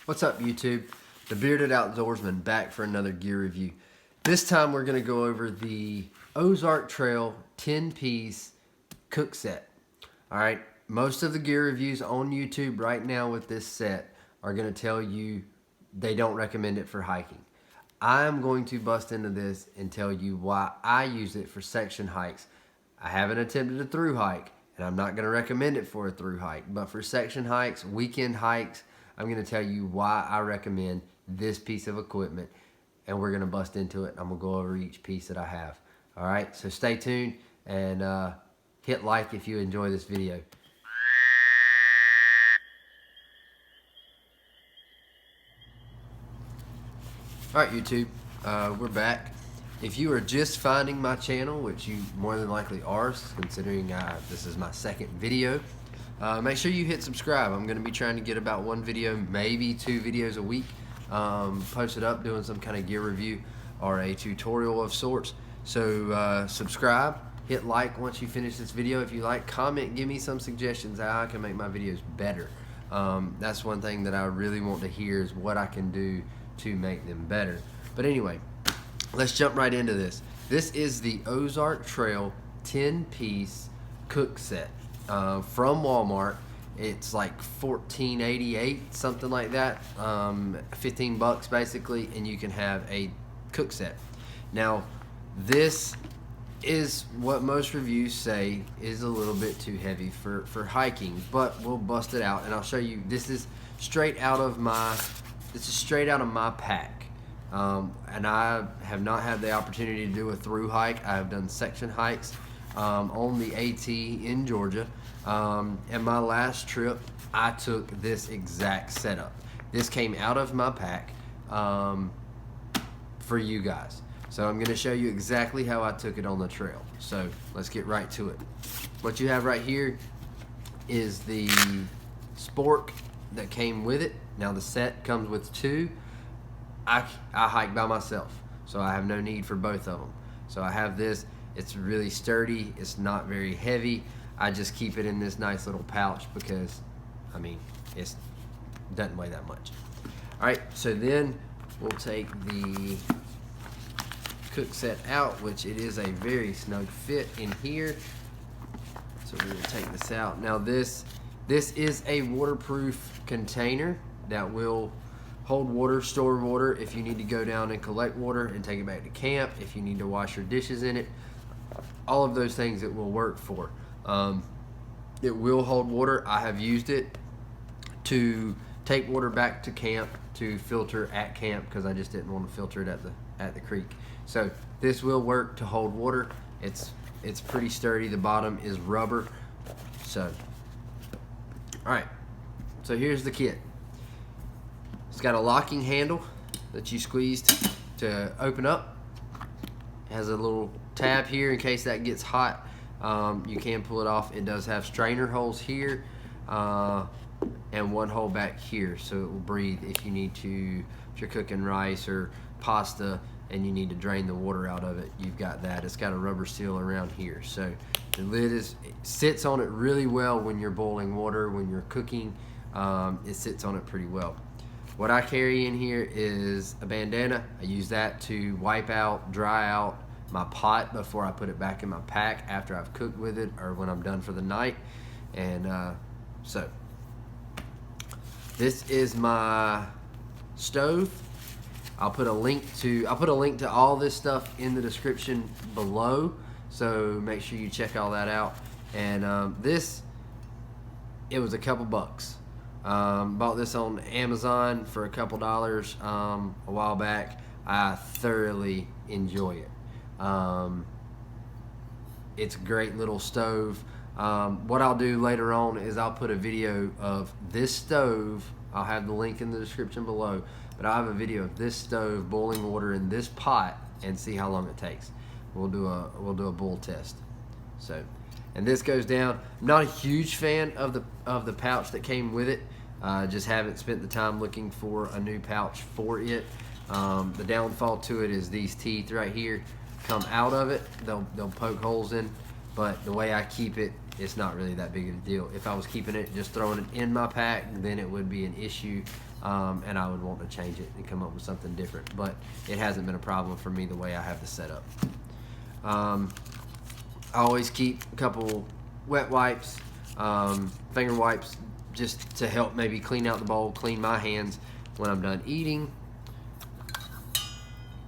What's up, YouTube? The Bearded Outdoorsman back for another gear review. This time we're going to go over the Ozark Trail 10-piece cook set. Alright, most of the gear reviews on YouTube right now with this set are going to tell you they don't recommend it for hiking. I'm going to bust into this and tell you why I use it for section hikes. I haven't attempted a through hike, and I'm not going to recommend it for a through hike, but for section hikes, weekend hikes, I'm going to tell you why I recommend this piece of equipment, and we're going to bust into it. I'm going to go over each piece that I have. All right, so stay tuned and hit like if you enjoy this video. All right, YouTube, we're back. If you are just finding my channel, which you more than likely are, considering this is my second video, make sure you hit subscribe. I'm going to be trying to get about one video, maybe 2 videos a week, posted up doing some kind of gear review or a tutorial of sorts. So subscribe, hit like once you finish this video. If you like, comment, give me some suggestions how I can make my videos better. That's one thing that I really want to hear, is what I can do to make them better. But anyway, let's jump right into this. This is the Ozark Trail 10-piece cook set from Walmart. It's like $14.88, something like that, 15 bucks basically, and you can have a cook set. Now, this is what most reviews say is a little bit too heavy for hiking, but we'll bust it out and I'll show you. This is straight out of my pack. And I have not had the opportunity to do a through hike. I have done section hikes on the AT in Georgia. And my last trip, I took this exact setup. This came out of my pack for you guys. So I'm going to show you exactly how I took it on the trail. So let's get right to it. What you have right here is the spork that came with it. Now the set comes with 2. I hike by myself, so I have no need for both of them. So I have this. It's really sturdy. It's not very heavy. I just keep it in this nice little pouch because, I mean, it doesn't weigh that much. All right, so then we'll take the cook set out, which it is a very snug fit in here. So we will take this out. Now this is a waterproof container that will hold water, store water if you need to go down and collect water and take it back to camp, if you need to wash your dishes in it, all of those things it will work for. It will hold water. I have used it to take water back to camp to filter at camp because I just didn't want to filter it at the creek. So this will work to hold water. It's pretty sturdy. The bottom is rubber. So, all right. So here's the kit. It's got a locking handle that you squeeze to open up. It has a little tab here in case that gets hot. You can pull it off. It does have strainer holes here and one hole back here, so it will breathe if you need to. If you're cooking rice or pasta and you need to drain the water out of it, you've got that. It's got a rubber seal around here, so the lid sits on it really well when you're boiling water. When you're cooking, it sits on it pretty well. What I carry in here is a bandana. I use that to wipe out, dry out my pot before I put it back in my pack after I've cooked with it or when I'm done for the night. And so this is my stove. I'll put a link to all this stuff in the description below, so make sure you check all that out. And it was a couple bucks. Bought this on Amazon for a couple dollars a while back. I thoroughly enjoy it. It's a great little stove. What I'll do later on is I'll put a video of this stove. I'll have the link in the description below, but I'll have a video of this stove boiling water in this pot and see how long it takes. We'll do a bull test. So, and this goes down. I'm not a huge fan of the pouch that came with it. Just haven't spent the time looking for a new pouch for it. The downfall to it is these teeth right here come out of it. They'll poke holes in, but the way I keep it it's not really that big of a deal. If I was keeping it, just throwing it in my pack, then it would be an issue, and I would want to change it and come up with something different. But it hasn't been a problem for me the way I have this set up. I always keep a couple wet wipes, finger wipes, just to help maybe clean out the bowl, clean my hands when I'm done eating.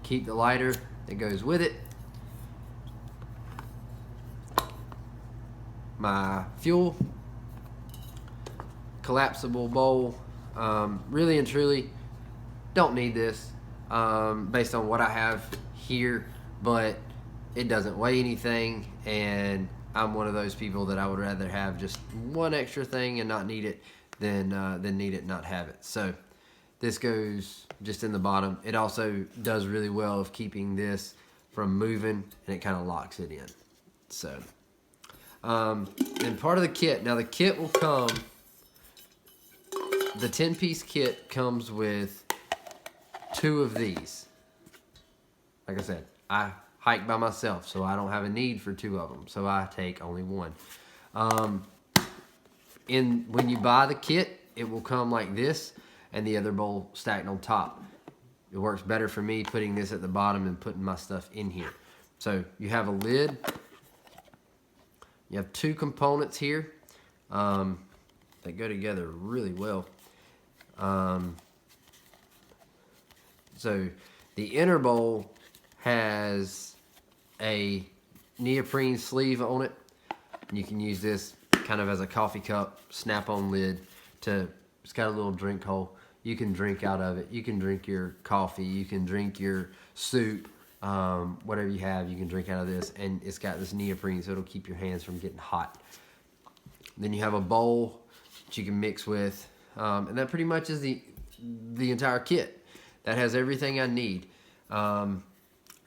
Keep the lighter that goes with it. My fuel, collapsible bowl. Really and truly don't need this based on what I have here, but it doesn't weigh anything, and I'm one of those people that I would rather have just one extra thing and not need it than need it and not have it. So this goes just in the bottom. It also does really well of keeping this from moving, and it kind of locks it in. So and part of the kit, now the kit will come, the 10-piece kit comes with 2 of these. Like I said, I hike by myself, so I don't have a need for 2 of them, so I take only 1. When you buy the kit, it will come like this, and the other bowl stacked on top. It works better for me putting this at the bottom and putting my stuff in here. So you have a lid. You have 2 components here that go together really well. So the inner bowl has a neoprene sleeve on it. You can use this kind of as a coffee cup, snap-on lid. It's got a little drink hole. You can drink out of it. You can drink your coffee. You can drink your soup. Whatever you have, you can drink out of this, and it's got this neoprene, so it'll keep your hands from getting hot. Then you have a bowl that you can mix with, and that pretty much is the entire kit. That has everything I need.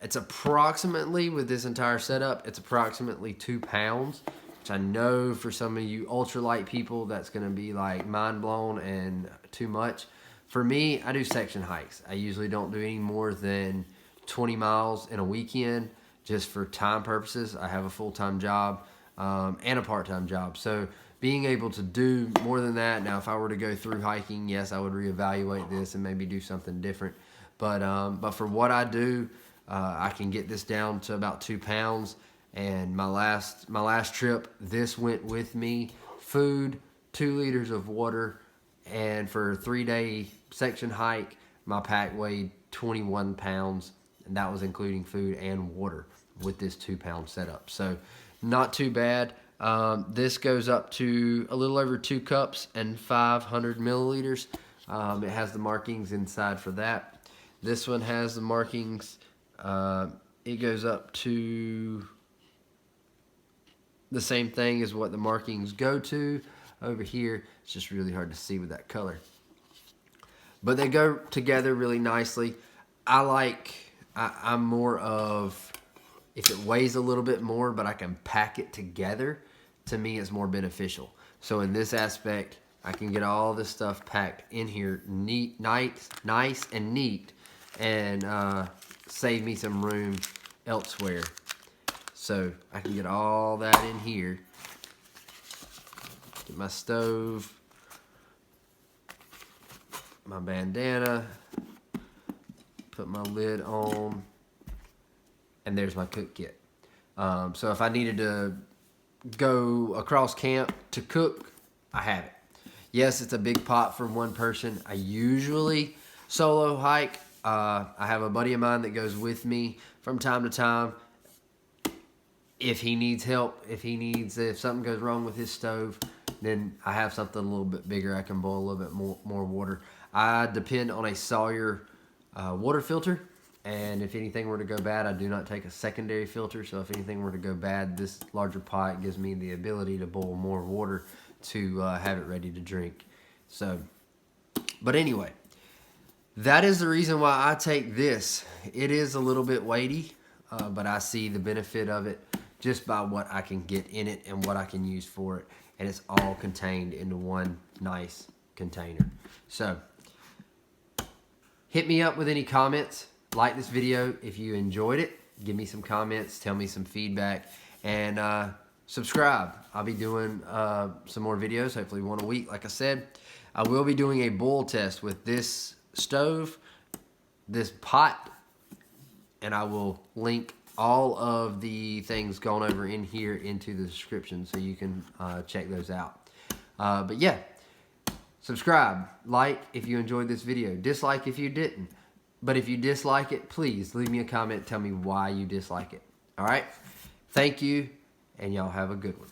It's approximately, with this entire setup, it's approximately 2 pounds, which I know for some of you ultralight people, that's going to be like mind blown and too much. For me, I do section hikes. I usually don't do any more than 20 miles in a weekend, just for time purposes. I have a full-time job and a part-time job, so being able to do more than that. Now, if I were to go through hiking, yes, I would reevaluate this and maybe do something different. But for what I do, I can get this down to about 2 pounds. And my last trip, this went with me: food, 2 liters of water, and for a 3-day section hike, my pack weighed 21 pounds. And that was including food and water with this 2-pound setup. So not too bad. This goes up to a little over 2 cups and 500 milliliters. It has the markings inside for that. This one has the markings. It goes up to the same thing as what the markings go to. Over here, it's just really hard to see with that color. But they go together really nicely. I'm more of, if it weighs a little bit more, but I can pack it together, to me it's more beneficial. So in this aspect, I can get all this stuff packed in here nice and neat, and save me some room elsewhere. So I can get all that in here. Get my stove, my bandana, put my lid on, and there's my cook kit. So if I needed to go across camp to cook, I have it. Yes, it's a big pot for one person. I usually solo hike. I have a buddy of mine that goes with me from time to time. If he needs help, if something goes wrong with his stove, then I have something a little bit bigger. I can boil a little bit more water. I depend on a Sawyer water filter, and if anything were to go bad, I do not take a secondary filter. So if anything were to go bad, this larger pot gives me the ability to boil more water to have it ready to drink. So, but anyway, that is the reason why I take this. It is a little bit weighty, but I see the benefit of it just by what I can get in it and what I can use for it. And it's all contained into one nice container. So, hit me up with any comments. Like this video if you enjoyed it. Give me some comments. Tell me some feedback. And subscribe. I'll be doing some more videos, hopefully one a week, like I said. I will be doing a boil test with this stove, this pot, and I will link all of the things gone over in here into the description so you can check those out. But yeah, subscribe, like if you enjoyed this video, dislike if you didn't. But if you dislike it, please leave me a comment, tell me why you dislike it. All right? Thank you, and y'all have a good one.